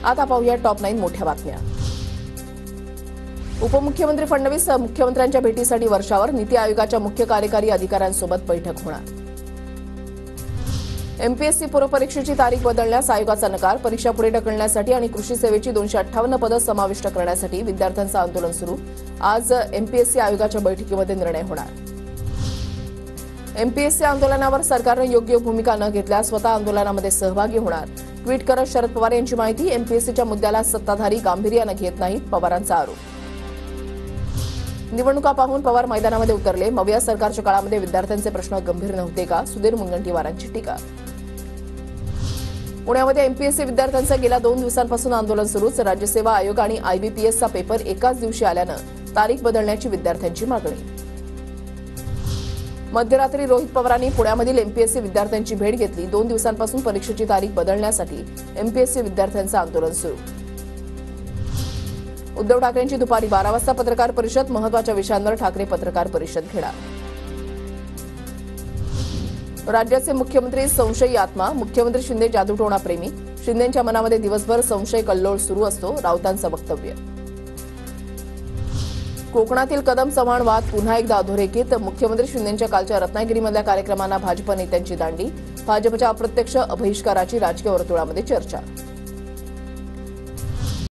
आता पाहूया टॉप 9 मोठ्या बातम्या। उपमुख्यमंत्री फडणवीस मुख्यमंत्र्यांच्या भेटीसाठी वर्षावर, नीती आयोगाच्या मुख्य कार्यकारी अधिकाऱ्यांसोबत बैठक होणार। एमपीएससी पूर्वपरीक्षेची तारीख बदलण्यास आयोगाचा नकार, परीक्षा पुढे ढकलण्यासाठी आणि कृषी सेवेची 258 पदं समाविष्ट करण्यासाठी विद्यार्थ्यांचं आंदोलन सुरू। आज एमपीएससी आयोगाच्या बैठकीमध्ये निर्णय होणार। एमपीएससी आंदोलनावर सरकारने योग्य भूमिका न घेतल्यास स्वतः आंदोलनामध्ये सहभागी होणार। ट्विट करत शरद पवार यांची माहिती, एमपीएससीच्या मुद्द्याला सत्ताधारी गांभीर्याने घेत नाहीत, पवारांचा आरोप। निवडणुका पाहून पवार मैदानामध्ये उतरले, मविया सरकारच्या काळामध्ये विद्यार्थ्यांचे प्रश्न गंभीर नव्हते का, सुधीर मुनगंटीवारांची टीका। पुण्यामध्ये एमपीएससी विद्यार्थ्यांचं गेल्या 2 दिवसांपासून आंदोलन सुरूच। राज्यसेवा आयोग आणि आयबीपीएसचा पेपर एकाच दिवशी आल्यानं तारीख बदलण्याची विद्यार्थ्यांची मागणी। मध्यरात्री रोहित पवारांनी पुण्यामधील एमपीएससी विद्यार्थ्यांची भेट घेतली। 2 दिवसांपासून परीक्षेची तारीख बदलण्यासाठी एमपीएससी विद्यार्थ्यांचं आंदोलन सुरू। उद्धव ठाकरेंची दुपारी 12 वाजता पत्रकार परिषद, महत्त्वाच्या विषयांवर ठाकरे पत्रकार परिषद घेणार। राज्याचे मुख्यमंत्री संशयी आत्मा, मुख्यमंत्री शिंदे जादूटोणा प्रेमी, शिंदेंच्या मनामध्ये दिवसभर संशय कल्लोळ सुरू असतो, राऊतांचं वक्तव्य। कोकणातील कदम चव्हाण वाद पुन्हा एकदा अधोरेखित, मुख्यमंत्री शिंदेंच्या कालच्या रत्नागिरीमधल्या कार्यक्रमांना भाजप नेत्यांची दांडी, भाजपच्या अप्रत्यक्ष बहिष्काराची राजकीय वर्तुळामध्ये चर्चा।